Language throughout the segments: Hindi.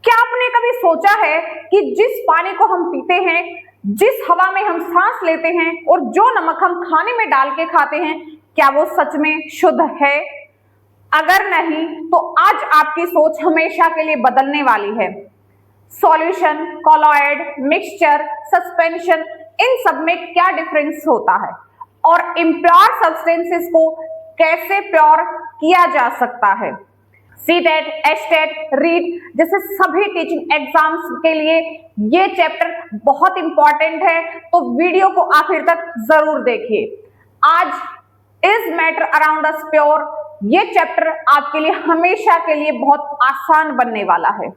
क्या आपने कभी सोचा है कि जिस पानी को हम पीते हैं, जिस हवा में हम सांस लेते हैं और जो नमक हम खाने में डाल के खाते हैं, क्या वो सच में शुद्ध है? अगर नहीं तो आज आपकी सोच हमेशा के लिए बदलने वाली है। सॉल्यूशन, कॉलॉइड, मिक्सचर, सस्पेंशन, इन सब में क्या डिफरेंस होता है और इम्प्योर सब्सटेंसेस को कैसे प्योर किया जा सकता है। सीटेट, एचटेट, रीट जैसे सभी टीचिंग एग्जाम्स के लिए ये चैप्टर बहुत इंपॉर्टेंट है, तो वीडियो को आखिर तक जरूर देखिए। आज is matter around us pure, ये चैप्टर आपके लिए हमेशा के लिए बहुत आसान बनने वाला है।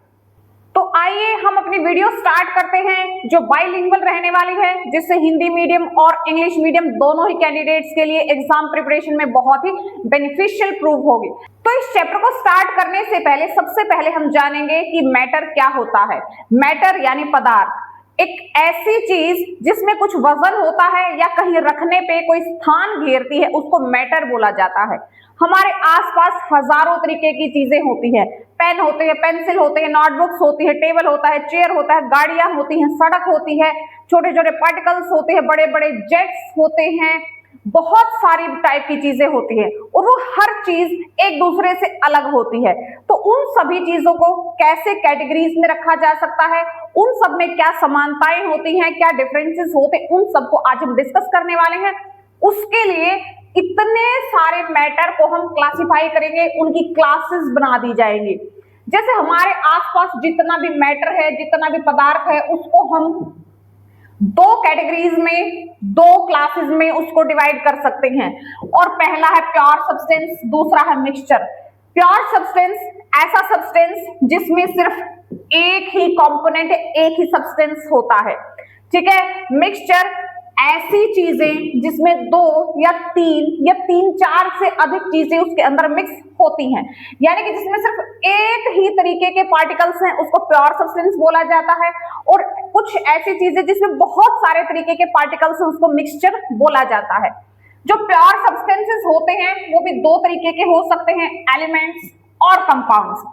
तो आइए हम अपनी वीडियो स्टार्ट करते हैं, जो बाइलिंगुअल रहने वाली है, जिससे हिंदी मीडियम और इंग्लिश मीडियम दोनों ही कैंडिडेट्स के लिए एग्जाम प्रिपरेशन में बहुत ही बेनिफिशियल प्रूव होगी। तो इस चैप्टर को स्टार्ट करने से पहले सबसे पहले हम जानेंगे कि मैटर क्या होता है। मैटर यानी पदार्थ, एक ऐसी चीज जिसमें कुछ वजन होता है या कहीं रखने पे कोई स्थान घेरती है, उसको मैटर बोला जाता है। हमारे आसपास हजारों तरीके की चीजें होती हैं, पेन होते हैं, पेंसिल होते हैं, नोटबुक्स होती है, टेबल होता है, चेयर होता है, गाड़ियां होती हैं, सड़क होती है, छोटे छोटे पार्टिकल्स होते हैं, बड़े बड़े जेट्स होते हैं, बहुत सारी टाइप की चीजें होती है और वो हर चीज एक दूसरे से अलग होती है। तो उन सभी चीजों को कैसे कैटेगरीज में रखा जा सकता है, उन सब में क्या समानताएं होती हैं, क्या डिफरेंसेस होते हैं, उन सबको आज हम डिस्कस करने वाले हैं। उसके लिए इतने सारे मैटर को हम क्लासिफाई करेंगे, उनकी क्लासेस बना दी जाएंगी। जैसे हमारे आसपास जितना भी मैटर है, जितना भी पदार्थ है, उसको हम दो कैटेगरीज में, दो क्लासेस में उसको डिवाइड कर सकते हैं। और पहला है प्योर सब्सटेंस, दूसरा है मिक्सचर। प्योर सब्सटेंस ऐसा सब्सटेंस जिसमें सिर्फ एक ही कंपोनेंट, एक ही सब्सटेंस होता है, ठीक है। मिक्सचर ऐसी चीजें जिसमें दो या तीन चार से अधिक चीजें उसके अंदर मिक्स होती हैं, यानी कि जिसमें सिर्फ एक ही तरीके के पार्टिकल्स हैं, उसको प्योर सब्सटेंस बोला जाता है। और कुछ ऐसी चीजें जिसमें बहुत सारे तरीके के पार्टिकल्स हैं, उसको मिक्सचर बोला जाता है। जो प्योर सब्सटेंसेस होते हैं वो भी दो तरीके के हो सकते हैं, एलिमेंट्स और कंपाउंड्स।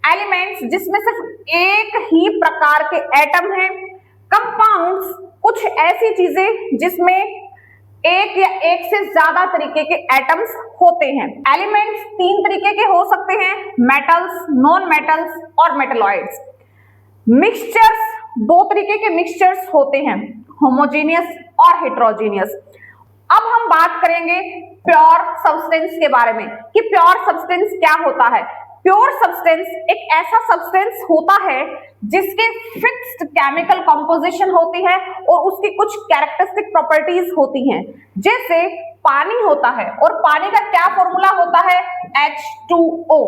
एलिमेंट्स जिसमें सिर्फ एक ही प्रकार के एटम हैं, कंपाउंड्स कुछ ऐसी चीजें जिसमें एक या एक से ज्यादा तरीके के एटम्स होते हैं। एलिमेंट्स तीन तरीके के हो सकते हैं, मेटल्स, नॉन मेटल्स और मेटलॉइड्स। मिक्सचर्स दो तरीके के मिक्सचर्स होते हैं, होमोजेनियस और हेटेरोजेनियस। अब हम बात करेंगे प्योर सब्सटेंस के बारे में कि प्योर सब्सटेंस क्या होता है। प्योर सब्सटेंस एक ऐसा सब्सटेंस होता है जिसके फिक्स्ड केमिकल कंपोजिशन होती है और उसकी कुछ कैरेक्टरिस्टिक प्रॉपर्टीज होती हैं। जैसे पानी होता है और पानी का क्या फॉर्मूला होता है, H2O।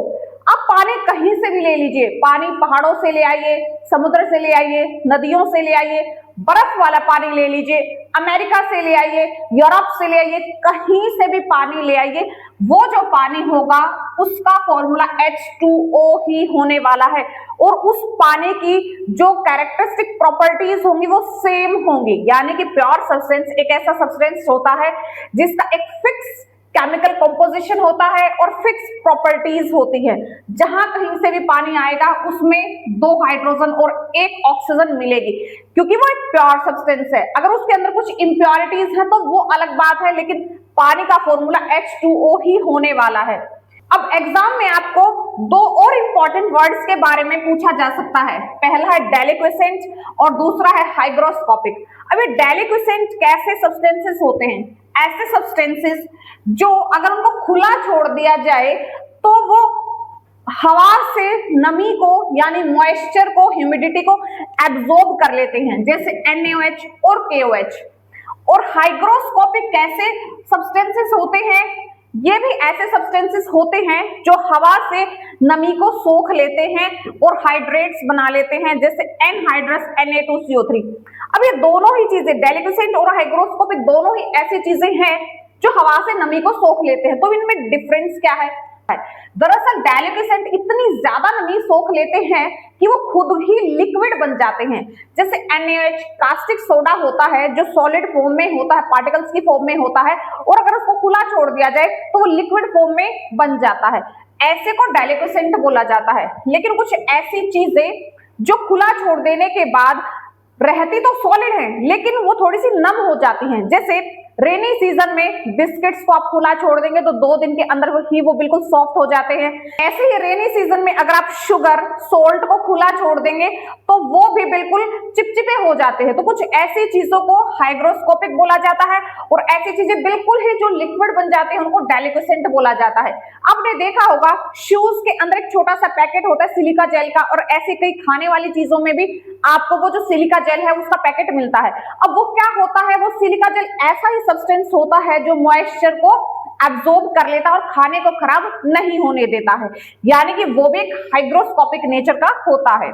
अब पानी कहीं से भी ले लीजिए, पानी पहाड़ों से ले आइए, समुद्र से ले आइए, नदियों से ले आइए, बर्फ वाला पानी ले लीजिए, अमेरिका से ले आइए, यूरोप से ले आइए, कहीं से भी पानी ले आइए, वो जो पानी होगा उसका फॉर्मूला H2O ही होने वाला है और उस पानी की जो कैरेक्टरिस्टिक प्रॉपर्टीज होंगी वो सेम होंगी। यानी कि प्योर सब्सटेंस एक ऐसा सब्सटेंस होता है जिसका एक फिक्स केमिकल कंपोजिशन होता है और फिक्स प्रॉपर्टीज होती है। जहां कहीं से भी पानी आएगा उसमें दो हाइड्रोजन और एक ऑक्सीजन मिलेगी, क्योंकि वो एक प्योर सब्सटेंस है। अगर उसके अंदर कुछ इंप्योरिटीज है तो वो अलग बात है, लेकिन पानी का फॉर्मूला H2O ही होने वाला है। अब एग्जाम में आपको दो और इंपॉर्टेंट वर्ड्स के बारे में पूछा जा सकता है। पहला है डेलिक्विसेंट और दूसरा है हाइग्रोस्कोपिक। अब ये डेलिक्विसेंट कैसे सब्सटेंसेस होते हैं, ऐसे सब्सटेंसेस जो अगर उनको खुला छोड़ दिया जाए तो वो हवा से नमी को यानी मॉइस्चर को, ह्यूमिडिटी को एब्जॉर्ब कर लेते हैं, जैसे NaOH और KOH। और हाइग्रोस्कोपिक कैसे सब्सटेंसेस होते हैं, ये भी ऐसे सब्सटेंसेस होते हैं जो हवा से नमी को सोख लेते हैं और हाइड्रेट्स बना लेते हैं, जैसे एनहाइड्रस Na2CO3। अब ये दोनों ही चीजें, डेलिक्विसेंट और हाइग्रोस्कोपिक, दोनों ही ऐसी चीजें हैं जो हवा से नमी को सोख लेते हैं। तो इनमें डिफरेंस क्या है? दरअसल डेलिक्विसेंट इतनी ज्यादा नमी सोख लेते हैं कि वो खुद ही लिक्विड बन जाते हैं। जैसे NaOH कास्टिक सोडा होता है जो सॉलिड फॉर्म में होता है, पार्टिकल्स की फॉर्म में होता है, और अगर उसको खुला छोड़ दिया जाए तो वो लिक्विड फॉर्म में बन जाता है। ऐसे को डेलिक्विसेंट बोला जाता है। लेकिन कुछ ऐसी चीजें जो खुला छोड़ देने के बाद रहती तो सॉलिड है लेकिन वो थोड़ी सी नम हो जाती हैं। जैसे रेनी सीजन में बिस्किट्स को आप खुला छोड़ देंगे तो 2 दिन के अंदर ही वो बिल्कुल सॉफ्ट हो जाते हैं। ऐसे ही रेनी सीजन में अगर आप शुगर, सोल्ट को खुला छोड़ देंगे तो वो भी बिल्कुल चिपचिपे हो जाते हैं। तो कुछ ऐसी चीजों को हाइग्रोस्कोपिक बोला जाता है और ऐसी चीजें बिल्कुल ही जो लिक्विड बन जाते हैं उनको डेलिक्वेसेंट बोला जाता है। आपने देखा होगा शूज के अंदर एक छोटा सा पैकेट होता है सिलिका जेल का, और ऐसे कई खाने वाली चीजों में भी आपको वो जो सिलिका जेल है उसका पैकेट मिलता है। अब वो क्या होता है, वो सिलिका जेल ऐसा ही सब्सटेंस होता है जो मॉइस्चर को एब्जॉर्ब कर लेता है और खाने को खराब नहीं होने देता है, यानी कि वो भी एक हाइग्रोस्कोपिक नेचर का होता है।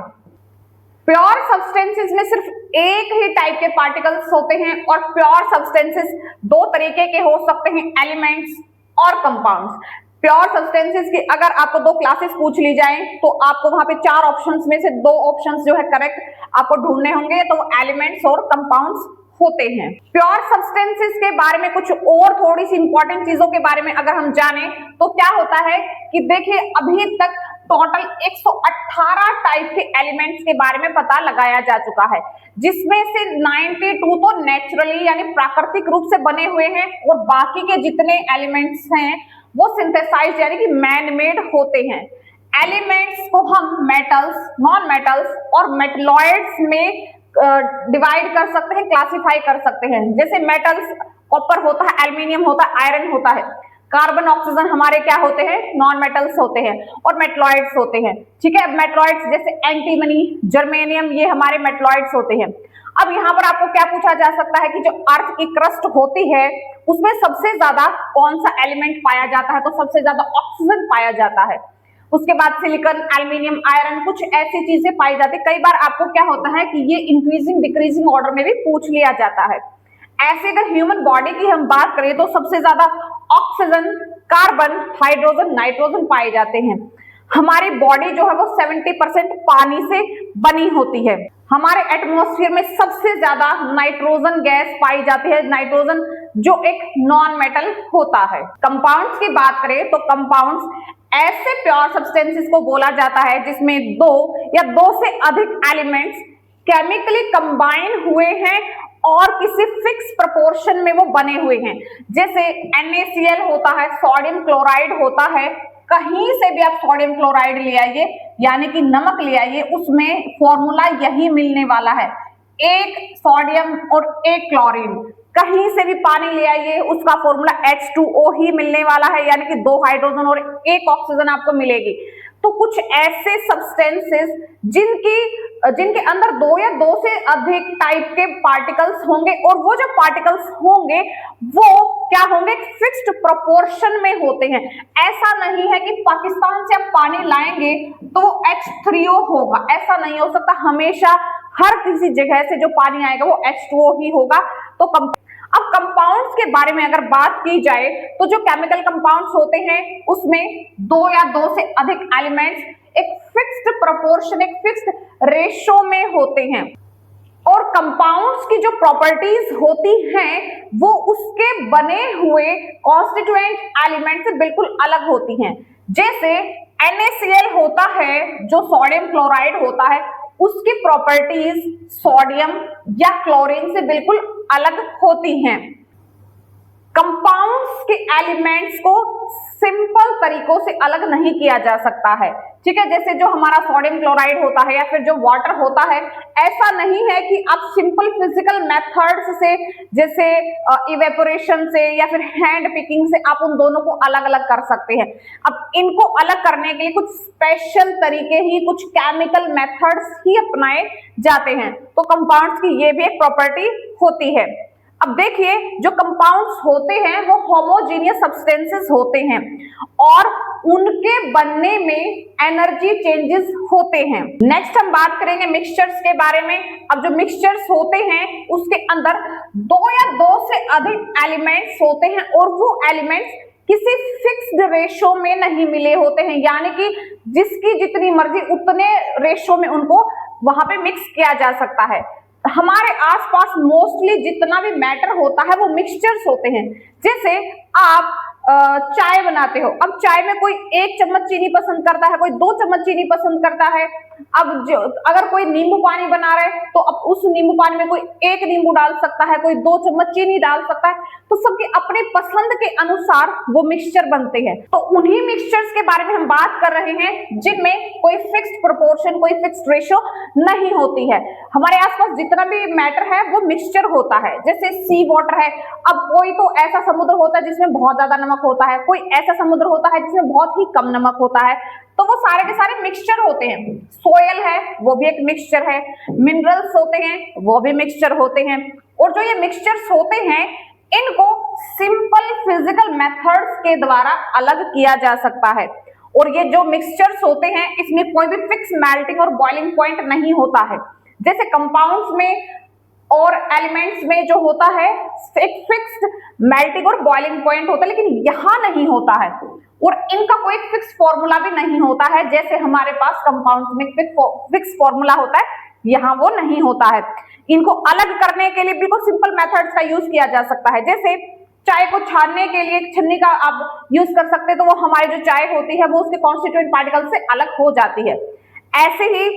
प्योर सब्सटेंसेस में सिर्फ एक ही टाइप के पार्टिकल्स होते हैं और प्योर सब्सटेंसेस 2 तरीके के हो सकते हैं, एलिमेंट्स और कंपाउंड्स। प्योर सब्सटेंसेस की अगर आपको 2 क्लासेस पूछ ली जाएं तो आपको वहां पे 4 ऑप्शंस में से 2 ऑप्शंस जो है करेक्ट आपको ढूंढने होंगे, तो वो एलिमेंट्स और कंपाउंड्स होते हैं। प्योर सब्सटेंसेस के बारे में कुछ और थोड़ी सी इंपॉर्टेंट चीजों के बारे में अगर हम जाने तो क्या होता है कि देखिए अभी तक टोटल 118 टाइप के एलिमेंट्स के बारे में पता लगाया जा चुका है, जिसमें से 92 तो नेचुरली यानी प्राकृतिक रूप से बने हुए हैं और बाकी के जितने एलिमेंट्स हैं वो सिंथेसाइज्ड यानी कि मैन मेड होते हैं। एलिमेंट्स को हम मेटल्स, नॉन मेटल्स और मेटलॉइड्स में डिवाइड कर सकते हैं, क्लासिफाई कर सकते हैं। जैसे मेटल्स कॉपर होता है, एल्यूमिनियम होता है, आयरन होता है। कार्बन, ऑक्सीजन हमारे क्या होते हैं, नॉन मेटल्स होते हैं और मेटलॉइड्स होते हैं। ठीक है, मेटलॉइड्स जैसे एंटीमनी, जर्मेनियम, ये हमारे मेटलॉइड्स होते हैं। अब यहाँ पर आपको क्या पूछा जा सकता है कि जो अर्थ की क्रस्ट होती है उसमें सबसे ज्यादा कौन सा एलिमेंट पाया जाता है, तो सबसे ज्यादा ऑक्सीजन पाया जाता है। उसके बाद सिलिकॉन, एल्यूमिनियम, आयरन, कुछ ऐसी चीजें पाई जाती है। कई बार आपको क्या होता है कि ये इंक्रीजिंग डिक्रीजिंग ऑर्डर में भी पूछ लिया जाता है। ऐसे अगर ह्यूमन बॉडी की हम बात करें तो सबसे ज्यादा ऑक्सीजन, कार्बन, हाइड्रोजन, नाइट्रोजन पाए जाते हैं। हमारी बॉडी जो है वो 70% पानी से बनी होती है। हमारे एटमॉस्फेयर में सबसे ज्यादा नाइट्रोजन गैस पाई जाती है, नाइट्रोजन जो एक नॉन मेटल होता है। कंपाउंड्स की बात करें तो कंपाउंड्स ऐसे प्योर सब्सटेंसेस को बोला जाता है जिसमें 2 या 2 से अधिक एलिमेंट्स केमिकली कंबाइन हुए हैं और किसी फिक्स प्रोपोर्शन में वो बने हुए हैं। जैसे NaCl होता है, सोडियम क्लोराइड होता है, कहीं से भी आप सोडियम क्लोराइड ले आइए यानी कि नमक ले आइए, उसमें फॉर्मूला यही मिलने वाला है, 1 सोडियम और 1 क्लोरीन। कहीं से भी पानी ले आइए उसका फॉर्मूला H2O ही मिलने वाला है, यानी कि 2 हाइड्रोजन और 1 ऑक्सीजन आपको मिलेगी। तो कुछ ऐसे सब्सटेंसेस जिनके अंदर 2 या 2 से अधिक टाइप के पार्टिकल्स होंगे और वो जो पार्टिकल्स होंगे वो क्या होंगे, फिक्स्ड प्रोपोर्शन में होते हैं। ऐसा नहीं है कि पाकिस्तान से आप पानी लाएंगे तो वो H3O होगा, ऐसा नहीं हो सकता। हमेशा हर किसी जगह से जो पानी आएगा वो H2O ही होगा। तो अब कंपाउंड्स के बारे में अगर बात की जाए तो जो केमिकल कंपाउंड्स होते हैं उसमें 2 या 2 से अधिक एलिमेंट्स एक फिक्स्ड प्रोपोर्शन, एक फिक्स्ड रेशो में होते हैं और कंपाउंड्स की जो प्रॉपर्टीज होती हैं वो उसके बने हुए कॉन्स्टिट्यूएंट एलिमेंट से बिल्कुल अलग होती हैं। जैसे NaCl होता है जो सोडियम क्लोराइड होता है, उसकी प्रॉपर्टीज सोडियम या क्लोरीन से बिल्कुल अलग होती हैं। कंपाउंड्स के एलिमेंट्स को सिंपल तरीकों से अलग नहीं किया जा सकता है। ठीक है, जैसे जो हमारा सोडियम क्लोराइड होता है या फिर जो वाटर होता है, ऐसा नहीं है कि आप सिंपल फिजिकल मेथड्स से जैसे इवेपोरेशन से या फिर हैंड पिकिंग से आप उन दोनों को अलग अलग कर सकते हैं। अब इनको अलग करने के लिए कुछ स्पेशल तरीके ही, कुछ केमिकल मेथड्स ही अपनाए जाते हैं। तो कंपाउंड्स की ये भी एक प्रॉपर्टी होती है। अब देखिए जो कंपाउंड्स होते हैं वो होमोजेनियस सब्सटेंसेस होते हैं और उनके बनने में एनर्जी चेंजेस होते हैं। नेक्स्ट हम बात करेंगे मिक्सचर्स के बारे में। अब जो मिक्सचर्स होते हैं उसके अंदर 2 या 2 से अधिक एलिमेंट्स होते हैं और वो एलिमेंट्स किसी फिक्स्ड रेशो में नहीं मिले होते हैं, यानी कि जिसकी जितनी मर्जी उतने रेशो में उनको वहां पे मिक्स किया जा सकता है। हमारे आसपास मोस्टली जितना भी मैटर होता है वो मिक्सचर्स होते हैं। जैसे आप चाय बनाते हो, अब चाय में कोई 1 चम्मच चीनी पसंद करता है, कोई 2 चम्मच चीनी पसंद करता है। अब जो अगर कोई नींबू पानी बना रहे हैं तो अब उस नींबू पानी में कोई 1 नींबू डाल सकता है, कोई 2 चम्मच चीनी डाल सकता है। तो सबके अपने पसंद के अनुसार वो मिक्सचर बनते हैं। तो उन्हीं मिक्सचर्स के बारे में हम बात कर रहे हैं जिनमें कोई फिक्स्ड प्रोपोर्शन, कोई फिक्स्ड रेशियो नहीं होती है। हमारे आसपास जितना भी मैटर है वो मिक्सचर होता है। जैसे सी वाटर है, अब कोई तो ऐसा समुद्र होता है जिसमें बहुत ज्यादा नमक होता है, कोई ऐसा समुद्र होता है जिसमें बहुत ही कम नमक होता है, तो वो सारे के सारे मिक्सचर होते हैं। सोयल है वो भी एक मिक्सचर है, मिनरल्स होते हैं वो भी मिक्सचर होते हैं। और जो ये मिक्सचर्स होते हैं इनको सिंपल फिजिकल मेथड्स के द्वारा अलग किया जा सकता है। और ये जो मिक्सचर्स होते हैं इसमें कोई भी फिक्स मेल्टिंग और बॉइलिंग पॉइंट नहीं होता है। जैसे कंपाउंड्स में और एलिमेंट्स में जो होता है एक फिक्स्ड मेल्टिंग और बॉइलिंग पॉइंट होता है, लेकिन यहां नहीं होता है। और इनका कोई फिक्स फॉर्मूला भी नहीं होता है, जैसे हमारे पास कंपाउंड्स में फिक्स फॉर्मूला होता है, यहाँ वो नहीं होता है। इनको अलग करने के लिए बिल्कुल सिंपल मेथड्स का यूज किया जा सकता है। जैसे चाय को छानने के लिए छन्नी का आप यूज कर सकते हैं, तो वो हमारी जो चाय होती है वो उसके कॉन्स्टिट्यूएंट पार्टिकल से अलग हो जाती है। ऐसे ही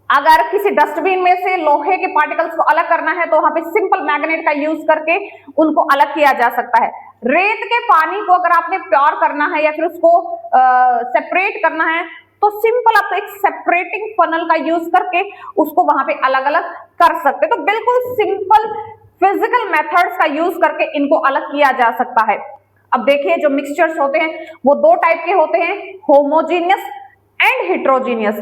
अगर किसी डस्टबिन में से लोहे के पार्टिकल्स को अलग करना है तो वहां पे सिंपल मैग्नेट का यूज करके उनको अलग किया जा सकता है। रेत के पानी को अगर आपने प्योर करना है या फिर उसको सेपरेट करना है तो सिंपल आप एक सेपरेटिंग फनल का यूज करके उसको वहां पे अलग अलग कर सकते हैं। तो बिल्कुल सिंपल फिजिकल मेथड्स का यूज करके इनको अलग किया जा सकता है। अब देखिए जो मिक्सचर्स होते हैं वो 2 टाइप के होते हैं, homogeneous and heterogeneous.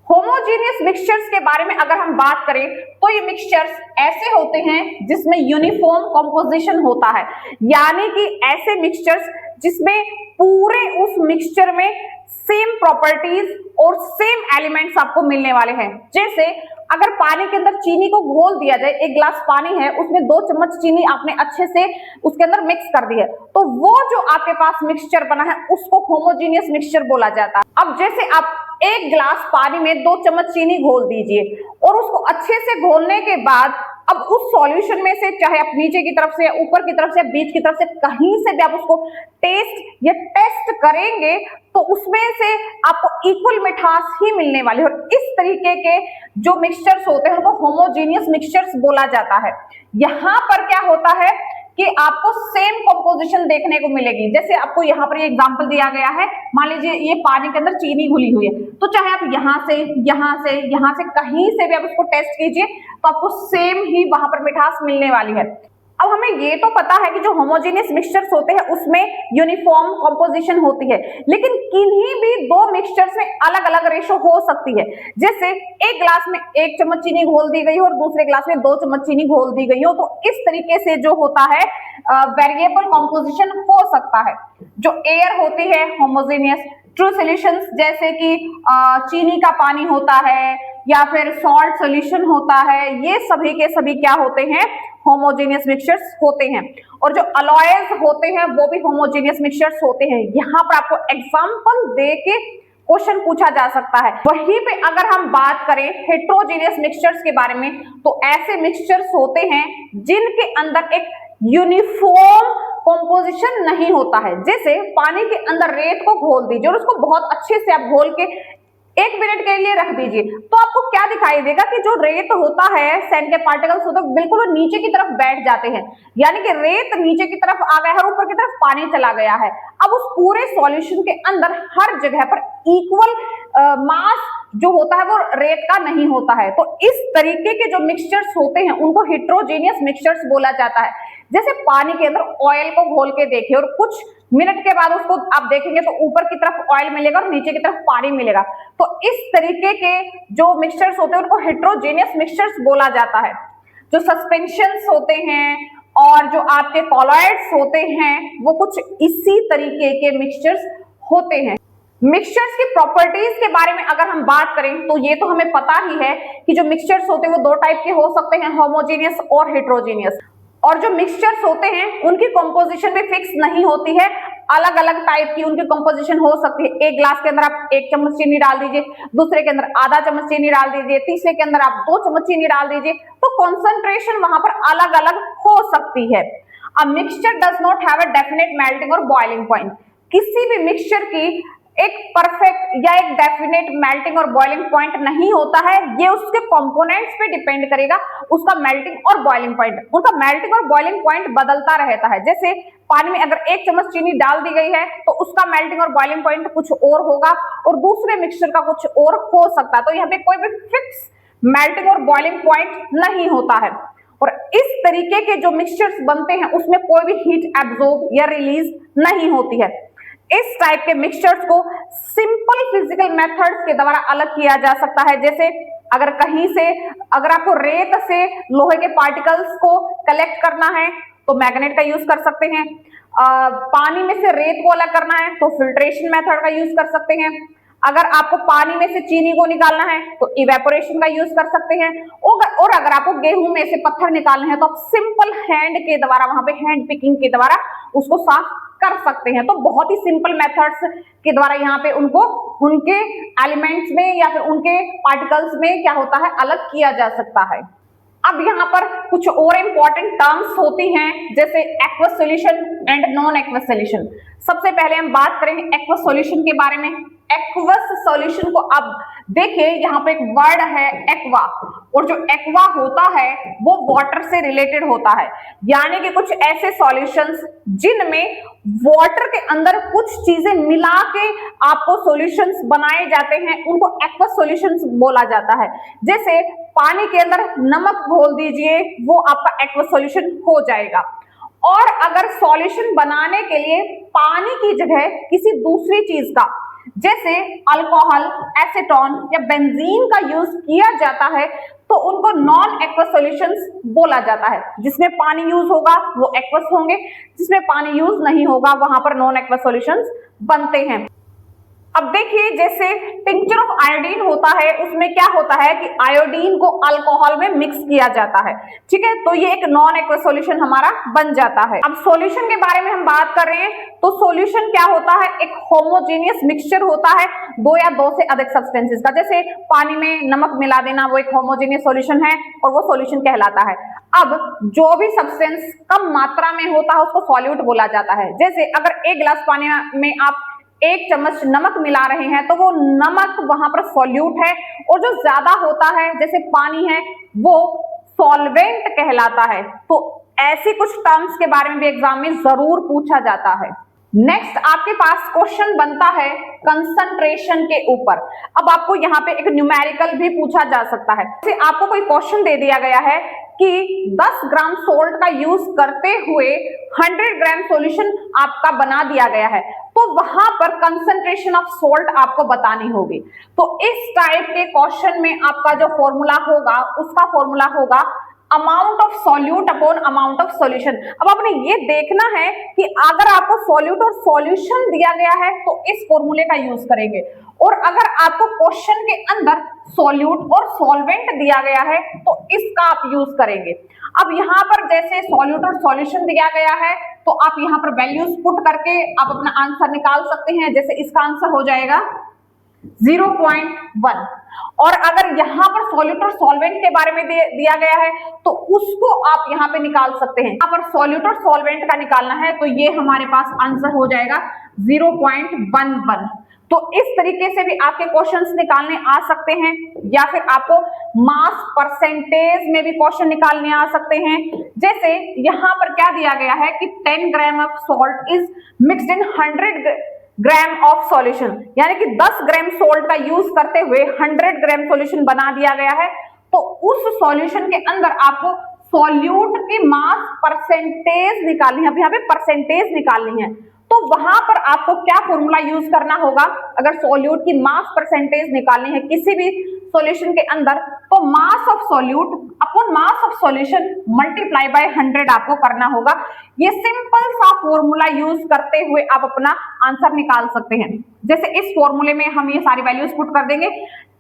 Homogeneous mixtures के बारे में अगर हम बात करें तो ये मिक्सचर्स ऐसे होते हैं जिसमें यूनिफॉर्म कंपोजिशन होता है, यानी कि ऐसे मिक्सचर्स जिसमें पूरे उस मिक्सचर में सेम प्रॉपर्टीज और सेम एलिमेंट्स आपको मिलने वाले हैं। जैसे अगर पानी के अंदर चीनी को घोल दिया जाए, 1 गिलास पानी है उसमें 2 चम्मच चीनी आपने अच्छे से उसके अंदर मिक्स कर दी है, तो वो जो आपके पास मिक्सचर बना है उसको होमोजीनियस मिक्सचर बोला जाता है। अब जैसे आप 1 गिलास पानी में 2 चम्मच चीनी घोल दीजिए और उसको अच्छे से घोलने के बाद अब उस सॉल्यूशन में से चाहे आप नीचे की तरफ से या ऊपर की तरफ से बीच की तरफ से कहीं से भी आप उसको टेस्ट या टेस्ट करेंगे तो उसमें से आपको इक्वल मिठास ही मिलने वाली है। और इस तरीके के जो मिक्सचर्स होते हैं उनको होमोजीनियस मिक्सचर्स बोला जाता है। यहाँ पर क्या होता है कि आपको सेम कंपोजिशन देखने को मिलेगी। जैसे आपको यहाँ पर ये एग्जांपल दिया गया है, मान लीजिए ये पानी के अंदर चीनी घुली हुई है, तो चाहे आप यहाँ से कहीं से भी आप उसको टेस्ट कीजिए तो आपको सेम ही वहां पर मिठास मिलने वाली है। अब हमें ये तो पता है कि जो होमोजेनियस मिक्सचर्स होते हैं उसमें यूनिफॉर्म कंपोजिशन होती है, लेकिन किन्हीं भी 2 मिक्सचर्स में अलग अलग रेशो हो सकती है। जैसे 1 गिलास में 1 चम्मच चीनी घोल दी गई हो और दूसरे गिलास में 2 चम्मच चीनी घोल दी गई हो, तो इस तरीके से जो होता है वेरिएबल कंपोजिशन हो सकता है। जो एयर होती है होमोजेनियस, ट्रू सॉल्यूशंस जैसे कि चीनी का पानी होता है या फिर सॉल्ट सॉल्यूशन होता है, ये सभी के सभी क्या होते हैं, होमोजेनियस मिक्सचर्स होते हैं। और जो अलॉयज होते हैं वो भी होमोजेनियस मिक्सचर्स होते हैं। यहाँ पर आपको एग्जांपल दे के क्वेश्चन पूछा जा सकता है। वहीं पे अगर हम बात करें हेट्रोजेनियस मिक्सचर्स के बारे में, तो ऐसे मिक्सचर्स होते हैं जिनके अंदर एक यूनिफॉर्म कंपोजिशन नहीं होता है। जैसे पानी के अंदर रेत को घोल दीजिए और उसको बहुत अच्छे से आप घोल के 1 मिनट के लिए रख दीजिए, तो आपको क्या दिखाई देगा कि जो रेत होता है, सैंड के पार्टिकल्स होते हैं, बिल्कुल वो नीचे की तरफ बैठ जाते हैं, यानी कि रेत नीचे की तरफ आ गया है और ऊपर की तरफ पानी चला गया है। अब उस पूरे सॉल्यूशन के अंदर हर जगह पर इक्वल मास जो होता है वो रेत का नहीं होता है। तो इस तरीके के जो मिक्सचर्स होते हैं उनको हेट्रोजेनियस मिक्सचर्स बोला जाता है। जैसे पानी के अंदर ऑयल को घोल के देखिए और कुछ मिनट के बाद उसको आप देखेंगे तो ऊपर की तरफ ऑयल मिलेगा और नीचे की तरफ पानी मिलेगा। तो इस तरीके के जो मिक्सचर्स होते हैं उनको हेट्रोजेनियस मिक्सचर्स बोला जाता है। जो सस्पेंशंस होते हैं और जो आपके कॉलॉइड्स होते हैं वो कुछ इसी तरीके के मिक्सचर्स होते हैं। मिक्सचर्स की प्रॉपर्टीज के बारे में अगर हम बात करें तो ये तो हमें पता ही है कि जो मिक्सचर्स होते हैं वो 2 टाइप के हो सकते हैं, होमोजेनियस और हेट्रोजेनियस। और जो मिक्सचर्स होते हैं उनकी कंपोजिशन भी फिक्स नहीं होती है, अलग अलग टाइप की उनकी कंपोजिशन हो सकती है। 1 गिलास के अंदर आप 1 चम्मच चीनी डाल दीजिए, दूसरे के अंदर आधा चम्मच चीनी डाल दीजिए, तीसरे के अंदर आप 2 चम्मच चीनी डाल दीजिए, तो कॉन्सेंट्रेशन वहां पर अलग अलग हो सकती है। A mixture does not have a definite melting और बॉइलिंग पॉइंट। किसी भी मिक्सचर की एक परफेक्ट या एक डेफिनेट मेल्टिंग और बॉइलिंग पॉइंट नहीं होता है, ये उसके कंपोनेंट्स पे डिपेंड करेगा, उसका मेल्टिंग और बॉइलिंग पॉइंट। उनका मेल्टिंग और बॉइलिंग पॉइंट बदलता रहता है। जैसे पानी में अगर 1 चम्मच चीनी डाल दी गई है तो उसका मेल्टिंग और बॉइलिंग पॉइंट कुछ और होगा और दूसरे मिक्सचर का कुछ और हो सकता है। तो यहाँ पे कोई भी फिक्स मेल्टिंग और बॉइलिंग पॉइंट नहीं होता है। और इस तरीके के जो मिक्सचर्स बनते हैं उसमें कोई भी हीट एब्जॉर्ब या रिलीज नहीं होती है। इस टाइप के मिक्सचर्स को सिंपल फिजिकल मेथड्स के द्वारा अलग किया जा सकता है। जैसे अगर कहीं से अगर आपको रेत से लोहे के पार्टिकल्स को कलेक्ट करना है तो मैग्नेट का यूज कर सकते हैं। पानी में से रेत को अलग करना है तो फिल्ट्रेशन मेथड का यूज कर सकते हैं। अगर आपको पानी में से चीनी को निकालना है तो इवेपोरेशन का यूज कर सकते हैं। और अगर आपको गेहूं में से पत्थर निकालना है तो आप सिंपल हैंड के द्वारा, वहां पे हैंड पिकिंग के द्वारा उसको साफ कर सकते हैं। तो बहुत ही सिंपल मेथड्स के द्वारा यहाँ पे उनको उनके एलिमेंट्स में या फिर उनके पार्टिकल्स में क्या होता है, अलग किया जा सकता है। अब यहाँ पर कुछ और इंपॉर्टेंट टर्म्स होती हैं जैसे aqueous solution and non aqueous solution. सबसे पहले हम बात करेंगे एक्वस सॉल्यूशन के बारे में। एक्वस सॉल्यूशन को अब देखिए, यहाँ पे एक वर्ड है एक्वा, और जो एक्वा होता है वो वाटर से रिलेटेड होता है, यानी कि कुछ ऐसे सॉल्यूशंस जिनमें वाटर के अंदर कुछ चीजें मिला के आपको सॉल्यूशंस बनाए जाते हैं, उनको एक्वस सॉल्यूशंस बोला जाता है। जैसे पानी के अंदर नमक घोल दीजिए, वो आपका एक्वस सॉल्यूशन हो जाएगा। और अगर सॉल्यूशन बनाने के लिए पानी की जगह किसी दूसरी चीज का, जैसे अल्कोहल, एसीटोन या बेंजीन का यूज किया जाता है, तो उनको नॉन एक्वस सॉल्यूशंस बोला जाता है। जिसमें पानी यूज होगा वो एक्वस होंगे, जिसमें पानी यूज नहीं होगा वहां पर नॉन एक्वस सॉल्यूशंस बनते हैं। अब देखिए, जैसे टिंचर ऑफ आयोडीन होता है, उसमें क्या होता है कि आयोडीन को अल्कोहल में मिक्स किया जाता है, ठीक है, तो ये एक नॉन एक्वस सॉल्यूशन हमारा बन जाता है। अब सॉल्यूशन के बारे में हम बात कर रहे हैं, तो सॉल्यूशन क्या होता है, एक होमोजेनियस मिक्सचर होता है दो या दो से अधिक सब्सटेंसेस का। जैसे पानी में नमक मिला देना, वो एक होमोजेनियस सॉल्यूशन है और वो सॉल्यूशन कहलाता है। अब जो भी सब्सटेंस कम मात्रा में होता है उसको सॉल्यूट बोला जाता है। जैसे अगर 1 गिलास पानी में आप 1 चम्मच नमक मिला रहे हैं तो वो नमक वहां पर सॉल्यूट है, और जो ज्यादा होता है जैसे पानी है वो सॉल्वेंट कहलाता है। तो ऐसी कुछ टर्म्स के बारे में भी एग्जाम में जरूर पूछा जाता है। नेक्स्ट आपके पास क्वेश्चन बनता है कंसंट्रेशन के ऊपर। अब आपको यहाँ पे एक न्यूमेरिकल भी पूछा जा सकता है। जैसे आपको कोई क्वेश्चन दे दिया गया है कि 10 ग्राम सोल्ट का यूज करते हुए 100 ग्राम सॉल्यूशन आपका बना दिया गया है, तो वहां पर कंसंट्रेशन ऑफ सोल्ट आपको बतानी होगी। तो इस टाइप के क्वेश्चन में आपका जो फॉर्मूला होगा उसका फॉर्मूला होगा amount of solute upon amount of solution. अब आपने ये देखना है कि अगर आपको सॉल्यूट और सॉल्यूशन दिया गया है तो इस फॉर्मूले का यूज करेंगे, और अगर आपको क्वेश्चन के अंदर सॉल्यूट और सॉल्वेंट दिया गया है तो इसका आप यूज करेंगे। अब यहाँ पर जैसे सॉल्यूट और सॉल्यूशन दिया गया है तो आप यहाँ पर वैल्यूज पुट करके आप अपना आंसर निकाल सकते हैं। जैसे इसका आंसर हो जाएगा 0.1, और अगर यहाँ पर सॉल्यूट और सॉल्वेंट के बारे में दिया गया है तो उसको आप यहाँ पे निकाल सकते हैं। यहाँ पर सॉल्यूट और सॉल्वेंट का निकालना है तो ये हमारे पास आंसर हो जाएगा 0.11। तो इस तरीके से भी आपके क्वेश्चंस निकालने आ सकते हैं, या फिर आपको मास परसेंटेज में भी क्वेश्चन निकालने आ सकते हैं। जैसे यहाँ पर क्या दिया गया है कि 10 gram of salt is mixed in 100 gram of solution, यानी कि 10 ग्राम सोल्ट का यूज करते हुए 100 ग्राम सॉल्यूशन बना दिया गया है। तो उस सॉल्यूशन के अंदर आपको सॉल्यूट की मास परसेंटेज निकालनी है। अब यहाँ पे परसेंटेज निकालनी है तो वहां पर आपको क्या फॉर्मूला यूज करना होगा, अगर सॉल्यूट की मास परसेंटेज निकालनी है किसी भी सॉल्यूशन के अंदर, तो mass of solute upon mass of solution multiply by 100 आपको करना होगा। ये सिंपल सा फॉर्मूला यूज करते हुए आप अपना आंसर निकाल सकते हैं। जैसे इस फॉर्मूले में हम ये सारी वैल्यूज पुट कर देंगे,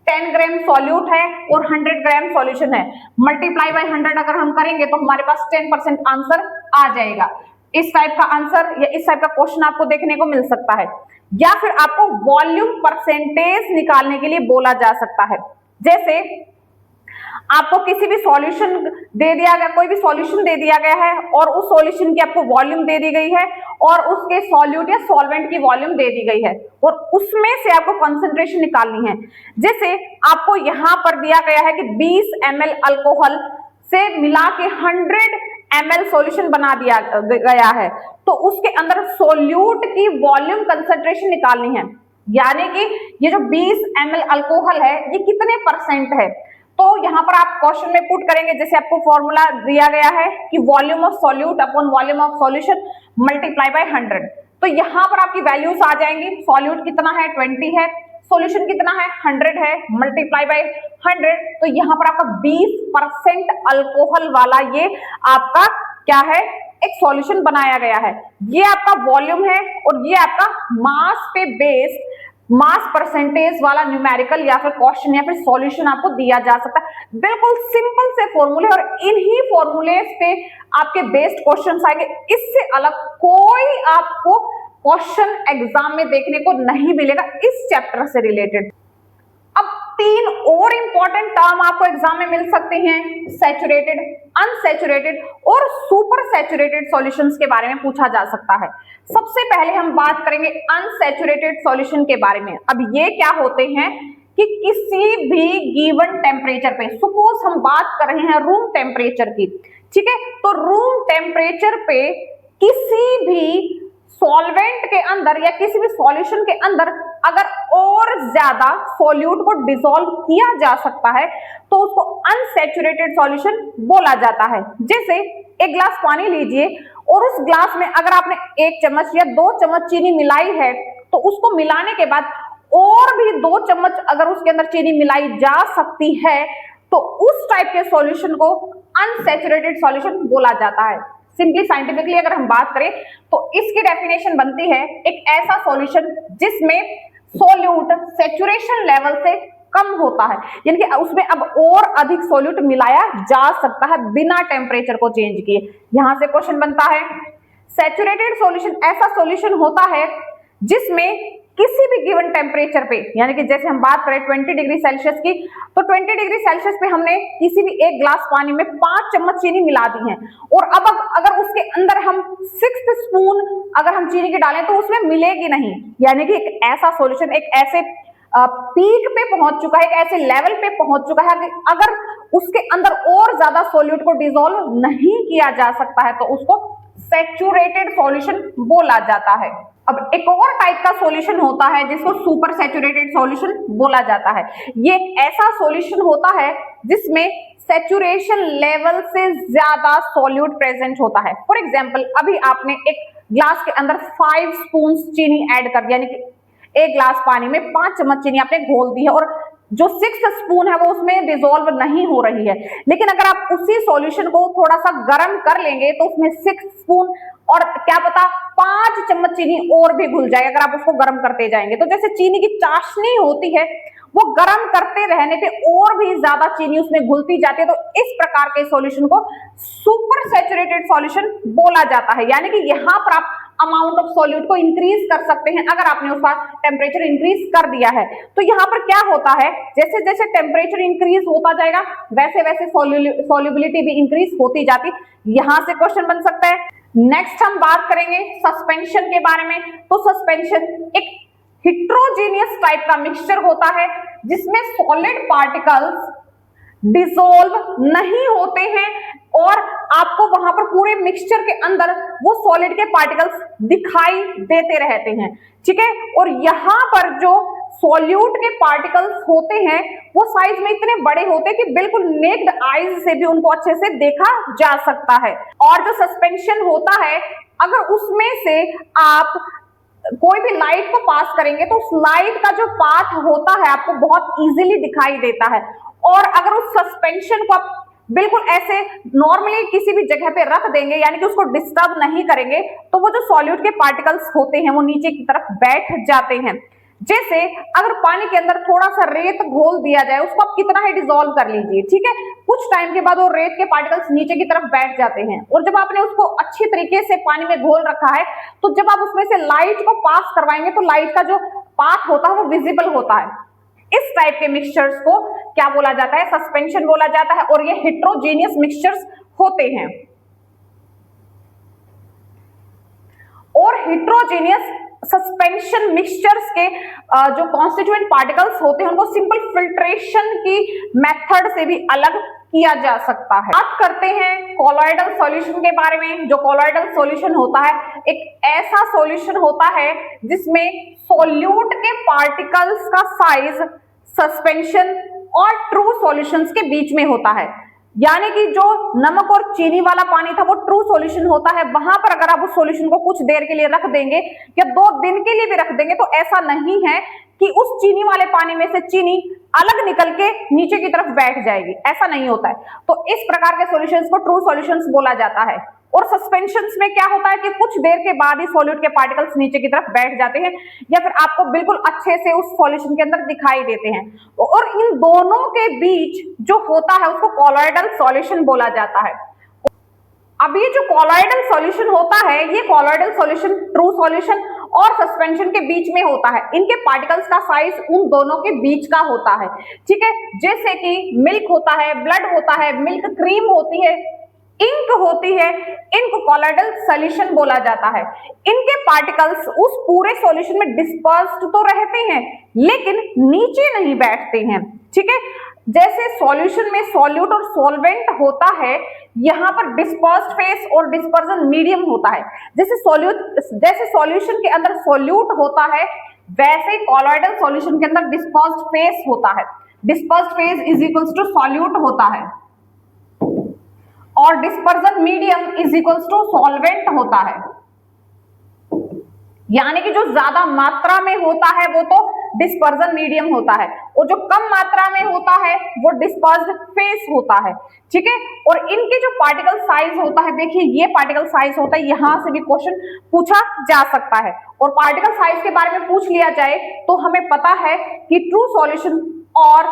10 ग्राम सॉल्यूट है और 100 ग्राम सॉल्यूशन है, मल्टीप्लाई बाय 100 अगर हम करेंगे तो हमारे पास 10% आंसर आ जाएगा। इस टाइप का आंसर या इस टाइप का क्वेश्चन आपको देखने को मिल सकता है, या फिर आपको वॉल्यूम परसेंटेज निकालने के लिए बोला जा सकता है। जैसे आपको किसी भी सॉल्यूशन दे दिया गया, कोई भी सॉल्यूशन दे दिया गया है और उस सॉल्यूशन की आपको वॉल्यूम दे दी गई है और उसके सॉल्यूट या सॉल्वेंट की वॉल्यूम दे दी गई है और उसमें से आपको कंसंट्रेशन निकालनी है। जैसे आपको यहां पर दिया गया है कि 20 ml अल्कोहल से मिला के 100 ml सॉल्यूशन बना दिया गया है, तो उसके अंदर सॉल्यूट की वॉल्यूम कंसंट्रेशन निकालनी है, यानी कि ये जो 20 ml अल्कोहल है ये कितने परसेंट है। तो यहां पर आप क्वेश्चन में पुट करेंगे, जैसे आपको फॉर्मूला दिया गया है कि volume of solute upon volume of solution multiply by 100। तो यहां पर आपकी वैल्यूज आ जाएंगी, सॉल्यूट कितना है 20 है, सॉल्यूशन कितना है 100 है, मल्टीप्लाई बाय 100। तो यहां पर आपका 20% अल्कोहल वाला ये आपका क्या है, एक सॉल्यूशन बनाया गया है। ये आपका वॉल्यूम है और ये आपका मास पे बेस्ड मास परसेंटेज वाला न्यूमेरिकल या फिर क्वेश्चन या फिर सॉल्यूशन आपको दिया जा सकता है। बिल्कुल सिंपल से फॉर्मूले और इन्हीं फॉर्मूलेज पे आपके बेस्ड क्वेश्चंस आएंगे, इससे अलग कोई आपको क्वेश्चन एग्जाम में देखने को नहीं मिलेगा इस चैप्टर से रिलेटेड। अब 3 और इंपॉर्टेंट टर्म आपको एग्जाम में मिल सकते हैं, सैचुरेटेड, अनसैचुरेटेड और सुपर सैचुरेटेड सॉल्यूशंस के बारे में पूछा जा सकता है। सबसे पहले हम बात करेंगे अनसैचुरेटेड सॉल्यूशन के बारे में। अब ये क्या होते हैं कि किसी भी गिवन टेम्परेचर पे, सपोज हम बात कर रहे हैं रूम टेम्परेचर की, ठीक है, तो रूम टेम्परेचर पे किसी भी सॉल्वेंट के अंदर या किसी भी सॉल्यूशन के अंदर अगर और ज्यादा सॉल्यूट को डिसॉल्व किया जा सकता है तो उसको अनसैचुरेटेड सॉल्यूशन बोला जाता है। जैसे एक ग्लास पानी लीजिए और उस ग्लास में अगर आपने 1 चम्मच या 2 चम्मच चीनी मिलाई है तो उसको मिलाने के बाद और भी 2 चम्मच अगर उसके अंदर चीनी मिलाई जा सकती है तो उस टाइप के सॉल्यूशन को अनसैचुरेटेड सॉल्यूशन बोला जाता है। सिंपली साइंटिफिकली अगर हम बात करें तो इसकी डेफिनेशन बनती है एक ऐसा सॉल्यूशन जिसमें सॉल्यूट सैचुरेशन लेवल से कम होता है, यानी कि उसमें अब और अधिक सॉल्यूट मिलाया जा सकता है बिना टेम्परेचर को चेंज किए। यहां से क्वेश्चन बनता है सैचुरेटेड सॉल्यूशन ऐसा सॉल्यूशन होता है जिसमें किसी भी गिवन टेम्परेचर पे, यानी कि जैसे हम बात करें 20 डिग्री सेल्सियस की, तो 20 डिग्री सेल्सियस पे हमने किसी भी एक ग्लास पानी में 5 चम्मच चीनी मिला दी है और अब अगर उसके अंदर हम 6th स्पून अगर हम चीनी की डालें तो उसमें मिलेगी नहीं, यानी कि एक ऐसा सॉल्यूशन एक ऐसे पीक पे पहुंच चुका है, एक ऐसे लेवल पे पहुंच चुका है कि अगर उसके अंदर और ज्यादा सॉल्यूट को डिसॉल्व नहीं किया जा सकता है तो उसको सैचुरेटेड सॉल्यूशन बोला जाता है। अब एक और टाइप का सॉल्यूशन होता है जिसको सुपर सैचुरेटेड सॉल्यूशन बोला जाता है। ये एक ऐसा सॉल्यूशन होता है जिसमें सैचुरेशन लेवल से ज्यादा सॉल्यूट प्रेजेंट होता है। फॉर एग्जांपल अभी आपने एक ग्लास के अंदर 5 स्पून चीनी ऐड कर दिया, यानी कि एक ग्लास पानी में 5 चम्मच चीनी आपने घोल दी है और जो 6th स्पून है वो उसमें डिसॉल्व नहीं हो रही है, लेकिन अगर आप उसी सॉल्यूशन को थोड़ा सा गर्म कर लेंगे तो उसमें 6 स्पून और क्या पता 5 चम्मच चीनी और भी घुल जाए अगर आप उसको गर्म करते जाएंगे। तो जैसे चीनी की चाशनी होती है वो गर्म करते रहने पे और भी ज्यादा चीनी उसमें घुलती जाती है, तो इस प्रकार के सॉल्यूशन को सुपर सैचुरेटेड सॉल्यूशन बोला जाता है। यानी कि यहाँ पर आप अमाउंट ऑफ सॉल्यूट को इंक्रीज कर सकते हैं अगर आपने उसका टेम्परेचर इंक्रीज कर दिया है। तो यहाँ पर क्या होता है, जैसे जैसे टेम्परेचर इंक्रीज होता जाएगा वैसे वैसे सॉल्युबिलिटी भी इंक्रीज होती जाती। यहां से क्वेश्चन बन सकता है। नेक्स्ट हम बात करेंगे सस्पेंशन के बारे में। तो सस्पेंशन एक हिट्रोजीनियस टाइप का मिक्सचर होता है जिसमें सॉलिड पार्टिकल्स डिसॉल्व नहीं होते हैं और आपको वहां पर पूरे मिक्सचर के अंदर वो सॉलिड के पार्टिकल्स दिखाई देते रहते हैं, ठीक है। और यहाँ पर जो सॉल्यूट के पार्टिकल्स होते हैं वो साइज में इतने बड़े होते हैं कि बिल्कुल नेक्ड आईज से भी उनको अच्छे से देखा जा सकता है। और जो सस्पेंशन होता है अगर उसमें से आप कोई भी लाइट को पास करेंगे तो उस लाइट का जो पाथ होता है आपको बहुत इजीली दिखाई देता है। और अगर उस सस्पेंशन को आप बिल्कुल ऐसे नॉर्मली किसी भी जगह पे रख देंगे, यानी कि उसको डिस्टर्ब नहीं करेंगे, तो वो जो सॉल्यूट के पार्टिकल्स होते हैं वो नीचे की तरफ बैठ जाते हैं। जैसे अगर पानी के अंदर थोड़ा सा रेत घोल दिया जाए, उसको आप कितना ही डिसॉल्व कर लीजिए, ठीक है, कुछ टाइम के बाद वो रेत के पार्टिकल्स नीचे की तरफ बैठ जाते हैं। और जब आपने उसको अच्छी तरीके से पानी में घोल रखा है तो जब आप उसमें से लाइट को पास करवाएंगे तो लाइट का जो पाथ होता है वो विजिबल होता है। इस टाइप के मिक्सचर्स को क्या बोला जाता है? सस्पेंशन बोला जाता है, और ये हेट्रोजेनियस मिक्सचर्स होते हैं। और हेट्रोजेनियस सस्पेंशन मिक्सचर्स के जो कॉन्स्टिट्यूएंट पार्टिकल्स होते हैं उनको सिंपल फिल्ट्रेशन की मेथड से भी अलग किया जा सकता है। बात करते हैं कोलॉइडल सॉल्यूशन के बारे में। जो कोलॉइडल सॉल्यूशन होता है एक ऐसा सॉल्यूशन होता है जिसमें सॉल्यूट के पार्टिकल्स का साइज सस्पेंशन और ट्रू सॉल्यूशंस के बीच में होता है। यानी कि जो नमक और चीनी वाला पानी था वो ट्रू सॉल्यूशन होता है, वहां पर अगर आप उस सॉल्यूशन को कुछ देर के लिए रख देंगे या 2 दिन के लिए भी रख देंगे तो ऐसा नहीं है कि उस चीनी वाले पानी में से चीनी अलग निकल के नीचे की तरफ बैठ जाएगी, ऐसा नहीं होता है। तो इस प्रकार के सॉल्यूशंस को ट्रू सॉल्यूशंस बोला जाता है। और सस्पेंशंस में क्या होता है कि कुछ देर के बाद ही सॉल्यूट के पार्टिकल्स नीचे की तरफ बैठ जाते हैं या फिर आपको बिल्कुल अच्छे से उस सॉल्यूशन के अंदर दिखाई देते हैं। और इन दोनों के बीच जो होता है उसको कोलॉइडल सॉल्यूशन बोला जाता है। अब ये जो कोलॉइडल सॉल्यूशन होता है, ये कोलॉइडल सॉल्यूशन ट्रू सॉल्यूशन और सस्पेंशन के बीच में होता है। इनके पार्टिकल्स का साइज उन दोनों के बीच का होता है, ठीक है। जैसे कि मिल्क होता है, ब्लड होता है, मिल्क क्रीम होती है, इंक होती है, इनको कोलॉइडल सॉल्यूशन बोला जाता है। इनके पार्टिकल्स उस पूरे सॉल्यूशन में डिस्पर्स्ड तो रहते हैं लेकिन नीचे नहीं बैठते हैं, ठीक है। जैसे सॉल्यूशन में सॉल्यूट और सॉल्वेंट होता है, यहां पर डिस्पर्स्ड फेस और डिस्पर्जन मीडियम होता है। जैसे सॉल्यूशन के अंदर सॉल्यूट होता है वैसे ही कोलॉइडल सॉल्यूशन के अंदर डिस्पर्स्ड फेस होता है। Dispersed phase is equals to solute होता है और dispersion medium is equals to solvent होता है। यानी कि जो ज्यादा मात्रा में होता है वो तो डिस्पर्जन मीडियम होता है और जो कम मात्रा में होता है वो डिस्पर्स्ड फेस होता है, ठीक है। और इनके जो पार्टिकल साइज होता है, देखिए ये पार्टिकल साइज होता है, यहां से भी क्वेश्चन पूछा जा सकता है। और पार्टिकल साइज के बारे में पूछ लिया जाए तो हमें पता है कि ट्रू सॉल्यूशन और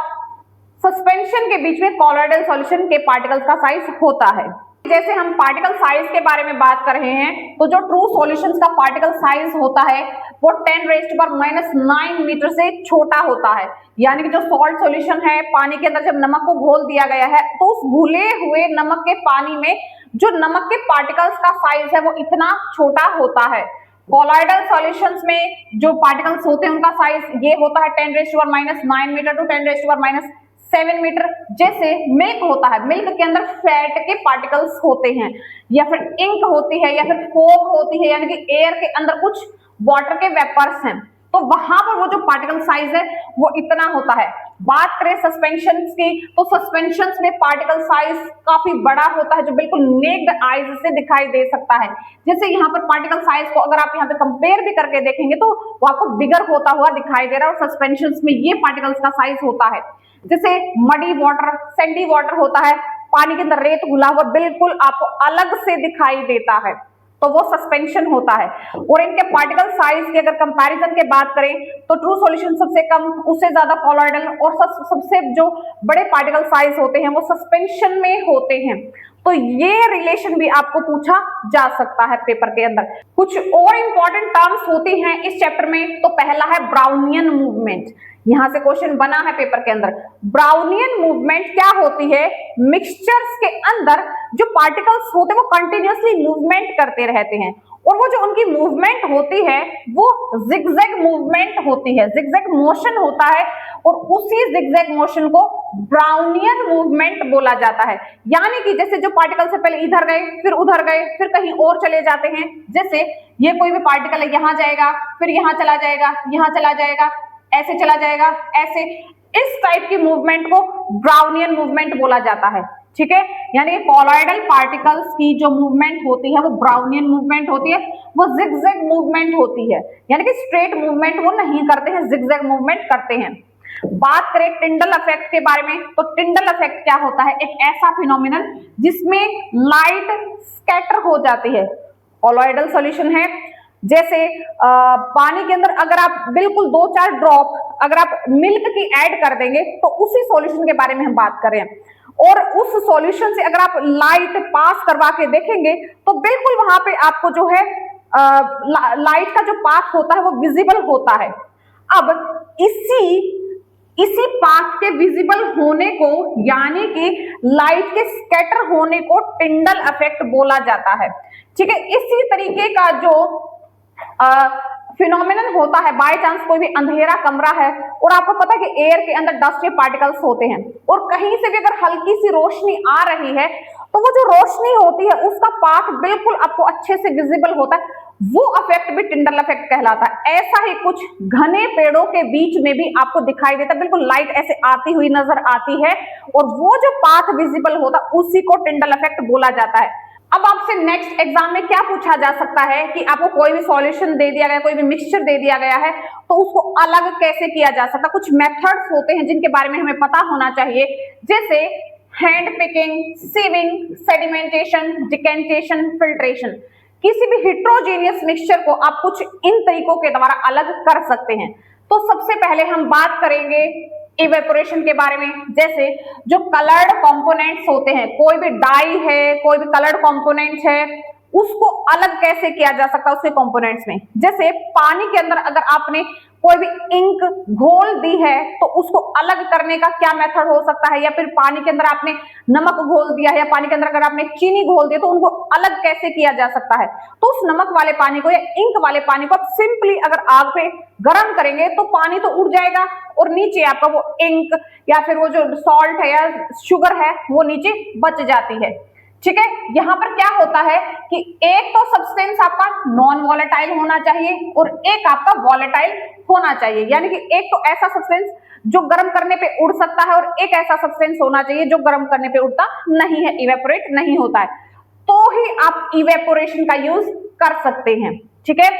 सस्पेंशन के बीच में कोलॉइडल सॉल्यूशन के पार्टिकल्स का साइज होता है। जैसे हम पार्टिकल साइज के बारे में बात कर रहे हैं तो जो ट्रू सॉल्यूशंस का पार्टिकल साइज होता है वो 10⁻⁹ मीटर से छोटा होता है। यानी कि जो सॉल्ट सॉल्यूशन है, पानी के अंदर जब नमक को घोल दिया गया है तो उस घुले हुए नमक के पानी में जो नमक के पार्टिकल्स का साइज है वो इतना छोटा होता है। कोलॉइडल सॉल्यूशंस में जो पार्टिकल्स होते हैं उनका साइज ये होता है 10⁻⁹ मीटर टू 10⁻⁷ मीटर। जैसे मिल्क होता है, मिल्क के अंदर फैट के पार्टिकल्स होते हैं या फिर इंक होती है या फिर फोग होती है, यानी कि एयर के अंदर कुछ वाटर के वेपर्स हैं, तो वहां पर वो जो पार्टिकल साइज है वो इतना होता है। बात करें सस्पेंशंस की तो सस्पेंशंस में पार्टिकल साइज काफी बड़ा होता है जो बिल्कुल नेक्ड आईज से दिखाई दे सकता है। जैसे यहाँ पर पार्टिकल साइज को अगर आप यहाँ पे कंपेयर भी करके देखेंगे तो वो आपको बिगर होता हुआ दिखाई दे रहा है और सस्पेंशंस में ये पार्टिकल्स का साइज होता है। जैसे मडी वाटर, सैंडी वाटर होता है, पानी के अंदर रेत घुला हुआ बिल्कुल आपको अलग से दिखाई देता है, तो वो सस्पेंशन होता है। और इनके पार्टिकल साइज की अगर कंपैरिजन के बात करें तो ट्रू सॉल्यूशन सबसे कम, उससे ज्यादा कोलॉइडल, और सबसे जो बड़े पार्टिकल साइज होते हैं वो सस्पेंशन में होते हैं। तो ये रिलेशन भी आपको पूछा जा सकता है पेपर के अंदर। कुछ और इंपॉर्टेंट टर्म्स होती हैं इस चैप्टर में, तो पहला है ब्राउनियन मूवमेंट। यहां से क्वेश्चन बना है पेपर के अंदर। ब्राउनियन मूवमेंट क्या होती है? मिक्सचर्स के अंदर जो पार्टिकल्स होते हैं वो कंटिन्यूअसली मूवमेंट करते रहते हैं और वो जो उनकी मूवमेंट होती है वो जिगजैग मूवमेंट होती है, जिगजैग मोशन होता है और उसी जिगजैग मोशन को ब्राउनियन मूवमेंट बोला जाता है। यानी कि जैसे जो पार्टिकल से पहले इधर गए, फिर उधर गए, फिर कहीं और चले जाते हैं। जैसे ये कोई भी पार्टिकल है, यहां जाएगा, फिर यहां चला जाएगा, यहां चला जाएगा, ऐसे चला जाएगा, ऐसे, इस टाइप की मूवमेंट को ब्राउनियन मूवमेंट बोला जाता है, ठीक है। यानी कॉलॉइडल पार्टिकल्स की जो मूवमेंट होती है वो ब्राउनियन मूवमेंट होती है, वो जिगजैग मूवमेंट होती है, यानी कि स्ट्रेट मूवमेंट वो नहीं करते हैं, जिगजैग मूवमेंट करते हैं। बात करें टिंडल इफेक्ट के बारे में तो टिंडल इफेक्ट क्या होता है? एक ऐसा फिनोमिनल जिसमें लाइट स्कैटर हो जाती है। कॉलॉइडल सॉल्यूशन है, जैसे पानी के अंदर अगर आप बिल्कुल 2-4 ड्रॉप अगर आप मिल्क की ऐड कर देंगे तो उसी सॉल्यूशन के बारे में हम बात करें और उस सॉल्यूशन से अगर आप लाइट पास करवा के देखेंगे तो बिल्कुल वहां पे आपको जो है लाइट का जो पाथ होता है वो विजिबल होता है। अब इसी इसी पाथ के विजिबल होने को यानी कि लाइट के स्कैटर होने को टिंडल इफेक्ट बोला जाता है। ठीक है, इसी तरीके का जो फिनोमिनन होता है, बाय चांस कोई भी अंधेरा कमरा है और आपको पता है कि एयर के अंदर डस्ट के पार्टिकल्स होते हैं और कहीं से भी अगर हल्की सी रोशनी आ रही है तो वो जो रोशनी होती है उसका पाथ बिल्कुल आपको अच्छे से विजिबल होता है, वो इफेक्ट भी टिंडल इफेक्ट कहलाता है। ऐसा ही कुछ घने पेड़ों के बीच में भी आपको दिखाई देता है, बिल्कुल लाइट ऐसे आती हुई नजर आती है और वो जो पाथ विजिबल होता है उसी को टिंडल इफेक्ट बोला जाता है। अब आपसे नेक्स्ट एग्जाम में क्या पूछा जा सकता है कि आपको कोई भी सॉल्यूशन दे दिया गया, कोई भी मिक्सचर दे दिया गया है तो उसको अलग कैसे किया जा सकता है। कुछ मेथड्स होते हैं जिनके बारे में हमें पता होना चाहिए, जैसे hand picking, sieving, sedimentation, decantation, filtration. किसी भी हेट्रोजेनियस मिक्सचर को आप कुछ इन तरीकों के द्वारा अलग कर सकते हैं। तो सबसे पहले हम बात करेंगे इवेपोरेशन के बारे में। जैसे जो कलर्ड कंपोनेंट्स होते हैं, कोई भी डाई है, कोई भी कलर्ड कंपोनेंट्स है, उसको अलग कैसे किया जा सकता है उसके कंपोनेंट्स में। जैसे पानी के अंदर अगर आपने कोई भी इंक घोल दी है तो उसको अलग करने का क्या मेथड हो सकता है, या फिर पानी के अंदर आपने नमक घोल दिया है या पानी के अंदर अगर आपने चीनी घोल दिया तो उनको अलग कैसे किया जा सकता है। तो उस नमक वाले पानी को या इंक वाले पानी को आप सिंपली अगर आग पे गर्म करेंगे तो पानी तो उड़ जाएगा और नीचे आपका वो इंक या फिर वो जो सॉल्ट है या शुगर है वो नीचे बच जाती है। ठीक है, यहाँ पर क्या होता है कि एक तो सब्सटेंस आपका नॉन वॉलेटाइल होना चाहिए और एक आपका वॉलेटाइल होना चाहिए, यानी कि एक तो ऐसा सब्सटेंस जो गर्म करने पे उड़ सकता है और एक ऐसा सब्सटेंस होना चाहिए जो गर्म करने पे उड़ता नहीं है, इवेपोरेट नहीं होता है, तो ही आप इवेपोरेशन का यूज कर सकते हैं। ठीक है,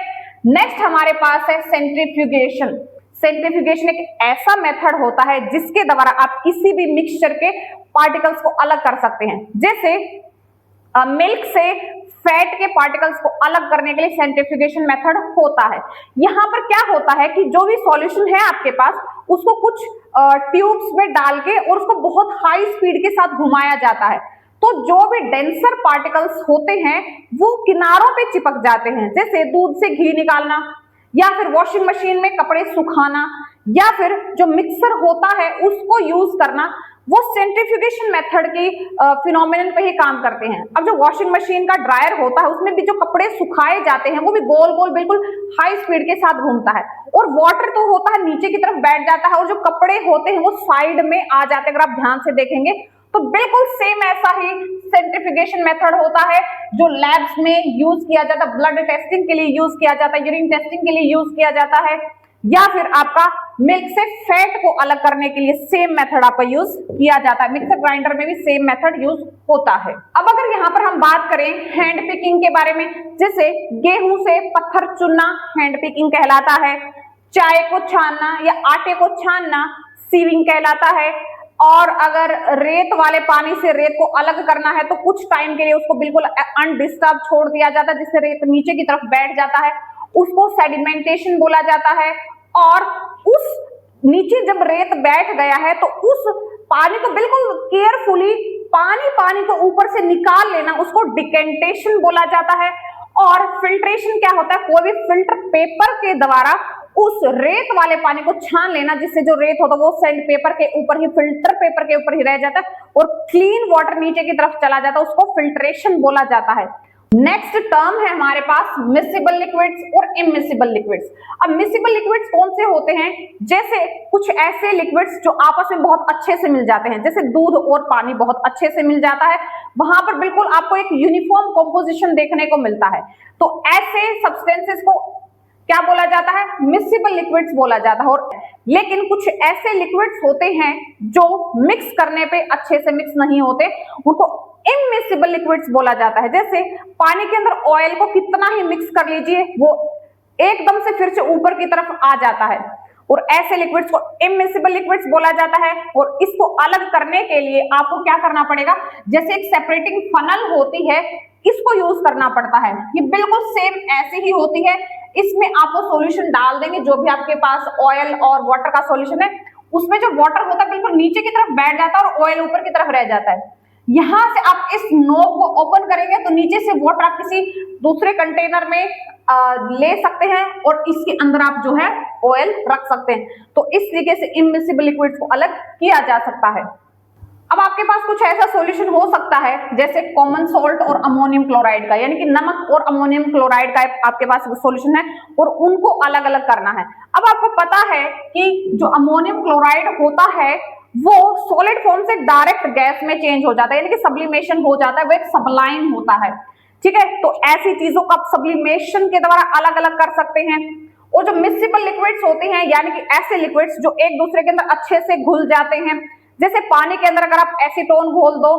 नेक्स्ट हमारे पास है सेंट्रीफ्यूगेशन। सेंट्रीफ्यूगेशन एक ऐसा मेथड होता है जिसके द्वारा आप किसी भी मिक्सचर के पार्टिकल्स को अलग कर सकते हैं। जैसे मिल्क से फैट के पार्टिकल्स को अलग करने के लिए सेंट्रीफ्यूगेशन मेथड होता है। यहाँ पर क्या होता है कि जो भी सॉल्यूशन है आपके पास उसको कुछ ट्यूब्स में डाल के और उसको बहुत हाई स्पीड के साथ घुमाया जाता है, तो जो भी डेंसर पार्टिकल्स होते हैं वो किनारों पे चिपक जाते हैं। जैसे दूध से घी निकालना या फिर वॉशिंग मशीन में कपड़े सुखाना या फिर जो मिक्सर होता है उसको यूज करना, वो सेंट्रीफ्यूगेशन मेथड की फिनोमिनन पे ही काम करते हैं। अब जो वॉशिंग मशीन का ड्रायर होता है उसमें भी जो कपड़े सुखाए जाते हैं वो भी गोल गोल बिल्कुल हाई स्पीड के साथ घूमता है और वाटर तो होता है नीचे की तरफ बैठ जाता है और जो कपड़े होते हैं वो साइड में आ जाते हैं। अगर आप ध्यान से देखेंगे तो बिल्कुल सेम ऐसा ही सेंट्रीफ्यूगेशन मेथड होता है जो लैब्स में यूज किया जाता है, ब्लड टेस्टिंग के लिए यूज किया जाता है, यूरिन टेस्टिंग के लिए यूज किया जाता है, या फिर आपका मिल्क से फैट को अलग करने के लिए सेम मेथड आपका यूज किया जाता है। मिक्सर ग्राइंडर में भी सेम मेथड यूज होता है। अब अगर यहाँ पर हम बात करें हैंड पिकिंग के बारे में, जैसे गेहूं से पत्थर चुनना हैंड पिकिंग कहलाता है, चाय को छानना या आटे को छानना सीविंग कहलाता है, और अगर रेत वाले पानी से रेत को अलग करना है तो कुछ टाइम के लिए उसको बिल्कुल अनडिस्टर्ब छोड़ दिया जाता है जिससे रेत नीचे की तरफ बैठ जाता है, उसको सेडिमेंटेशन बोला जाता है। और उस नीचे जब रेत बैठ गया है तो उस पानी को बिल्कुल केयरफुली पानी को ऊपर से निकाल लेना, उसको डिकेंटेशन बोला जाता है। और फिल्ट्रेशन क्या होता है, कोई भी फिल्टर पेपर के द्वारा उस रेत वाले पानी को छान लेना जिससे जो रेत होता है वो सैंड पेपर के ऊपर ही, फिल्टर पेपर के ऊपर ही रह जाता है और क्लीन वाटर नीचे की तरफ चला जाता है, उसको फिल्ट्रेशन बोला जाता है। नेक्स्ट टर्म है हमारे पास मिसिबल लिक्विड्स और इमिसिबल लिक्विड्स। अब मिसिबल लिक्विड्स कौन से होते हैं, जैसे कुछ ऐसे लिक्विड्स जो आपस में बहुत अच्छे से मिल जाते हैं, जैसे दूध और पानी बहुत अच्छे से मिल जाता है, वहां पर बिल्कुल आपको एक यूनिफॉर्म कंपोजिशन देखने को मिलता है, तो ऐसे सब्सटेंसेस को क्या बोला जाता है, मिसिबल लिक्विड्स बोला जाता है। और लेकिन कुछ ऐसे लिक्विड्स होते हैं जो मिक्स करने पे अच्छे से मिक्स नहीं होते, उनको इमिसिबल लिक्विड्स बोला जाता है। जैसे पानी के अंदर ऑयल को कितना ही मिक्स कर लीजिए वो एकदम से फिर से ऊपर की तरफ आ जाता है, और ऐसे लिक्विड्स को इमिसिबल लिक्विड्स बोला जाता है। और इसको अलग करने के लिए आपको क्या करना पड़ेगा, जैसे एक सेपरेटिंग फनल होती है इसको यूज करना पड़ता है। ये बिल्कुल सेम ऐसे ही होती है, इसमें आपको सॉल्यूशन डाल देंगे, जो भी आपके पास ऑयल और वाटर का सॉल्यूशन है उसमें जो वाटर होता है बिल्कुल नीचे की तरफ बैठ जाता है और ऑयल ऊपर की तरफ रह जाता है। यहां से आप इस नोब को ओपन करेंगे तो नीचे से वाटर आप किसी दूसरे कंटेनर में ले सकते हैं और इसके अंदर आप जो है ऑयल रख सकते हैं। तो इस तरीके से इमिसिबल लिक्विड्स को अलग किया जा सकता है। अब आपके पास कुछ ऐसा सॉल्यूशन हो सकता है जैसे कॉमन सॉल्ट और अमोनियम क्लोराइड का, यानी कि नमक और अमोनियम क्लोराइड का आपके पास सॉल्यूशन है और उनको अलग अलग करना है। अब आपको पता है कि जो अमोनियम क्लोराइड होता है वो सॉलिड फॉर्म से डायरेक्ट गैस में चेंज हो जाता है, यानी कि सब्लिमेशन हो जाता है, वो एक सबलाइन होता है। ठीक है, तो ऐसी चीजों का सब्लिमेशन के द्वारा अलग अलग कर सकते हैं। और जो मिक्सिबल लिक्विड्स होते हैं, यानी कि ऐसे लिक्विड्स जो एक दूसरे के अंदर अच्छे से घुल जाते हैं, जैसे पानी के अंदर अगर आप एसीटोन घोल दो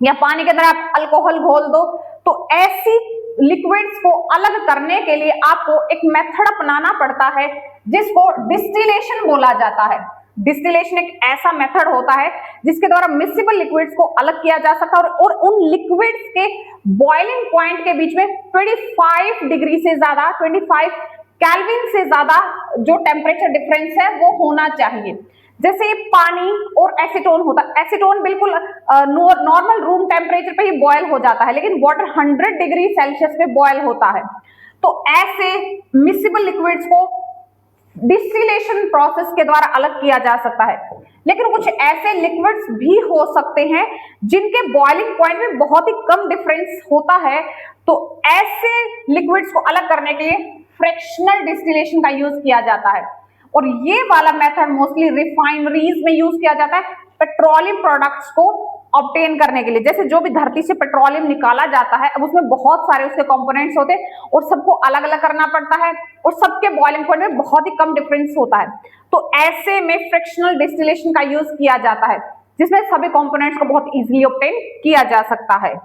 या पानी के अंदर आप अल्कोहल घोल दो, तो ऐसी लिक्विड्स को अलग करने के लिए आपको एक मेथड अपनाना पड़ता है जिसको डिस्टिलेशन बोला जाता है। डिस्टिलेशन एक ऐसा मेथड होता है जिसके द्वारा मिक्सिबल लिक्विड्स को अलग किया जा सकता है और उन लिक्विड्स के बॉइलिंग पॉइंट के बीच में 25 डिग्री से ज्यादा, 25 केल्विन से ज्यादा जो टेम्परेचर डिफरेंस है वो होना चाहिए। जैसे पानी और एसीटोन होता है, एसीटोन बिल्कुल नॉर्मल रूम टेम्परेचर पे ही बॉयल हो जाता है, लेकिन वाटर 100 डिग्री सेल्सियस पे बॉयल होता है। तो ऐसे मिक्सिबल लिक्विड्स को डिस्टिलेशन प्रोसेस के द्वारा अलग किया जा सकता है। लेकिन कुछ ऐसे लिक्विड्स भी हो सकते हैं जिनके बॉइलिंग पॉइंट में बहुत ही कम डिफरेंस होता है, तो ऐसे लिक्विड्स को अलग करने के लिए फ्रैक्शनल डिस्टिलेशन का यूज किया जाता है। और ये वाला मेथड मोस्टली रिफाइनरीज में यूज किया जाता है पेट्रोलियम प्रोडक्ट्स को ऑब्टेन करने के लिए। जैसे जो भी धरती से पेट्रोलियम निकाला जाता है, अब उसमें बहुत सारे उसके कंपोनेंट्स होते हैं और सबको अलग अलग करना पड़ता है और सबके बॉइलिंग पॉइंट में बहुत ही कम डिफरेंस होता है। तो ऐसे में फ्रैक्शनल डिस्टिलेशन का यूज किया जाता है जिसमें सभी कंपोनेंट्स को बहुत इजीली ऑब्टेन किया जा सकता है।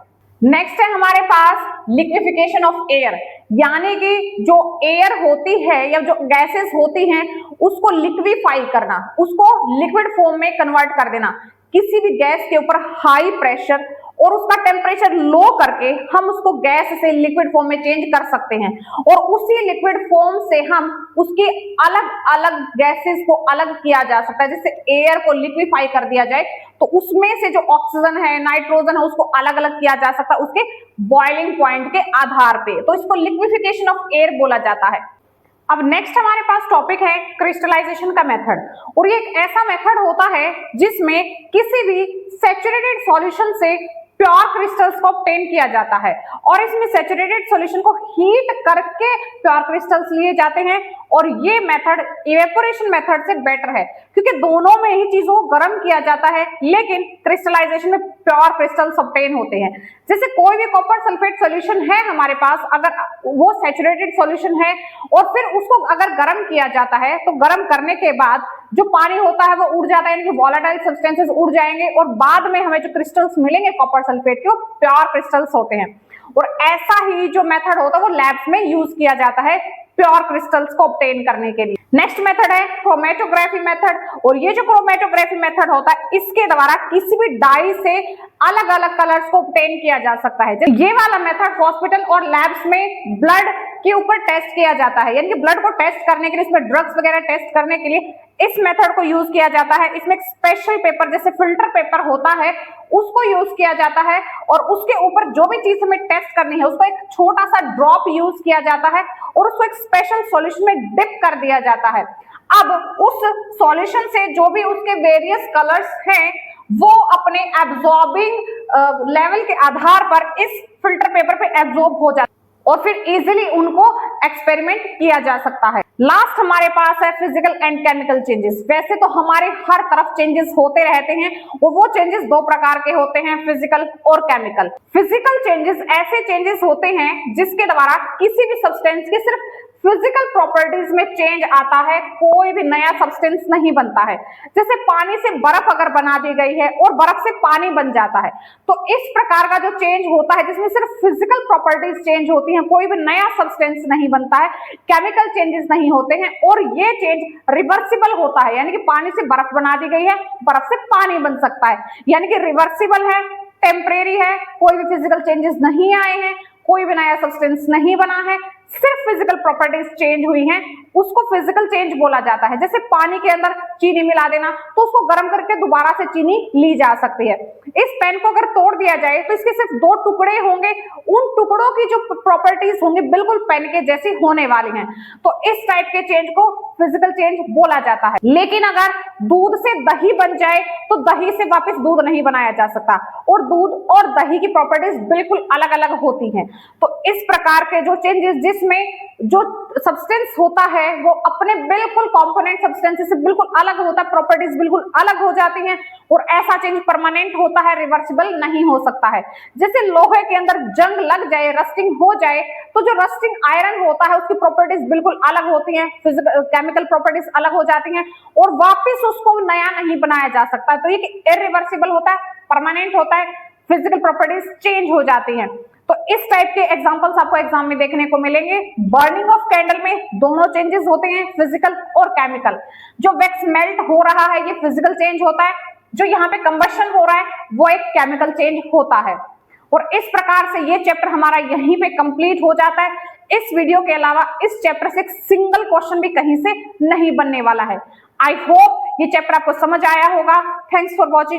नेक्स्ट है हमारे पास लिक्विफिकेशन ऑफ एयर, यानी कि जो एयर होती है या जो गैसेस होती हैं उसको लिक्विफाई करना, उसको लिक्विड फॉर्म में कन्वर्ट कर देना। किसी भी गैस के ऊपर हाई प्रेशर और उसका टेम्परेचर लो करके हम उसको गैस से लिक्विड फॉर्म में चेंज कर सकते हैं और उसी लिक्विड फॉर्म से हम उसकी अलग अलग गैसेस को अलग किया जा सकता है। जैसे एयर को लिक्विफाई कर दिया जाए तो उसमें से जो ऑक्सीजन है, नाइट्रोजन है, उसको अलग अलग किया जा सकता है उसके बॉइलिंग पॉइंट के आधार पे, तो इसको लिक्विफिकेशन ऑफ एयर बोला जाता है। अब नेक्स्ट हमारे पास टॉपिक है क्रिस्टलाइजेशन का मेथड, और ये एक ऐसा मेथड होता है जिसमें किसी भी सैचुरेटेड सॉल्यूशन से प्योर क्रिस्टल्स को ऑब्टेन किया जाता है और इसमें सैचुरेटेड सॉल्यूशन को हीट करके प्योर क्रिस्टल्स लिए जाते हैं। और ये मेथड इवेपोरेशन मेथड से बेटर है क्योंकि दोनों में ही चीजों को गर्म किया जाता है, लेकिन क्रिस्टलाइजेशन में प्योर क्रिस्टल्स ऑब्टेन होते हैं। जैसे कोई भी कॉपर सल्फेट सॉल्यूशन है हमारे पास, अगर वो सैचुरेटेड सॉल्यूशन है और फिर उसको अगर गर्म किया जाता है तो गर्म करने के बाद जो पानी होता है वो उड़ जाता है, यानी कि वॉलेटाइल सब्सटेंसेस उड़ जाएंगे और बाद में हमें जो क्रिस्टल्स मिलेंगे कॉपर सल्फेट के, वो प्योर क्रिस्टल्स होते हैं। और ऐसा ही जो मेथड होता है वो लैब्स में यूज किया जाता है प्योर क्रिस्टल्स को ऑब्टेन करने के लिए। नेक्स्ट मेथड है क्रोमेटोग्राफी मेथड, और ये जो क्रोमेटोग्राफी मेथड होता है इसके द्वारा किसी भी डाई से अलग अलग कलर्स को ऑब्टेन किया जा सकता है। ये वाला मेथड हॉस्पिटल और लैब्स में ब्लड के ऊपर टेस्ट किया जाता है, यानी कि ब्लड को टेस्ट करने के लिए, इसमें ड्रग्स वगैरह टेस्ट करने के लिए इस मेथड को यूज किया जाता है। इसमें एक स्पेशल पेपर जैसे फिल्टर पेपर होता है उसको यूज किया जाता है और उसके ऊपर जो भी चीज हमें टेस्ट करनी है उसको एक छोटा सा ड्रॉप यूज किया जाता है और उसको एक स्पेशल सॉल्यूशन में डिप कर दिया जाता है। अब उस सॉल्यूशन से जो भी उसके वेरियस कलर्स हैं वो अपने एब्जॉर्बिंग लेवल के आधार पर इस फिल्टर पेपर पे एब्जॉर्ब हो जाता है और फिर इजीली उनको एक्सपेरिमेंट किया जा सकता है। लास्ट हमारे पास है फिजिकल एंड केमिकल चेंजेस। वैसे तो हमारे हर तरफ चेंजेस होते रहते हैं और वो चेंजेस दो प्रकार के होते हैं, फिजिकल और केमिकल। फिजिकल चेंजेस ऐसे चेंजेस होते हैं जिसके द्वारा किसी भी सब्सटेंस की सिर्फ फिजिकल प्रॉपर्टीज में चेंज आता है, कोई भी नया सब्सटेंस नहीं बनता है। जैसे पानी से बर्फ अगर बना दी गई है और बर्फ से पानी बन जाता है, तो इस प्रकार का जो चेंज होता है जिसमें सिर्फ फिजिकल प्रॉपर्टीज चेंज होती हैं, कोई भी नया सब्सटेंस नहीं बनता है, केमिकल चेंजेस नहीं होते हैं और ये चेंज रिवर्सिबल होता है, यानी कि पानी से बर्फ बना दी गई है, बर्फ से पानी बन सकता है, यानी कि रिवर्सिबल है, टेम्परेरी है, कोई भी फिजिकल चेंजेस नहीं आए हैं, कोई भी नया सब्सटेंस नहीं बना है, सिर्फ फिजिकल प्रॉपर्टीज चेंज हुई हैं, उसको फिजिकल चेंज बोला जाता है। जैसे पानी के अंदर चीनी मिला देना, तो उसको गर्म करके दोबारा से चीनी ली जा सकती है। इस पेन को अगर तोड़ दिया जाए तो इसके सिर्फ 2 टुकड़े होंगे, उन टुकड़ों की जो प्रॉपर्टीज होंगी बिल्कुल पेन के जैसी होने वाली हैं। तो इस टाइप के चेंज को फिजिकल चेंज बोला जाता है। लेकिन अगर दूध से दही बन जाए तो दही से वापस दूध नहीं बनाया जा सकता, और दूध और दही की प्रॉपर्टीज बिल्कुल अलग अलग होती हैं। तो इस प्रकार के जो चेंजेस, जिसमें जो सब्सटेंस होता है वो अपने बिल्कुल कंपोनेंट सब्सटेंस से बिल्कुल अलग होता है, प्रॉपर्टीज बिल्कुल अलग हो जाती हैं, और ऐसा चेंज परमानेंट होता है, रिवर्सिबल नहीं हो सकता है। जैसे लोहे के अंदर जंग लग जाए, रस्टिंग हो जाए, तो जो रस्टिंग आयरन होता है उसकी प्रॉपर्टीज बिल्कुल अलग होती हैं, फिजिकल केमिकल प्रॉपर्टीज अलग हो जाती हैं, और वापस उसको नया नहीं बनाया जा सकता। तो ये इरिवर्सिबल होता है, परमानेंट होता है, फिजिकल प्रॉपर्टीज चेंज हो जाती हैं। तो इस टाइप के एग्जांपल्स आपको एग्जाम में देखने को मिलेंगे। बर्निंग ऑफ कैंडल में दोनों चेंजेस होते हैं, फिजिकल और केमिकल। जो वैक्स मेल्ट हो रहा है ये फिजिकल चेंज होता है, जो यहाँ पे कंबशन हो रहा है वो एक केमिकल चेंज होता है। और इस प्रकार से ये चैप्टर हमारा यहीं पे कंप्लीट हो जाता है। इस वीडियो के अलावा इस चैप्टर से एक सिंगल क्वेश्चन भी कहीं से नहीं बनने वाला है। आई होप ये चैप्टर आपको समझ आया होगा। Thanks for watching.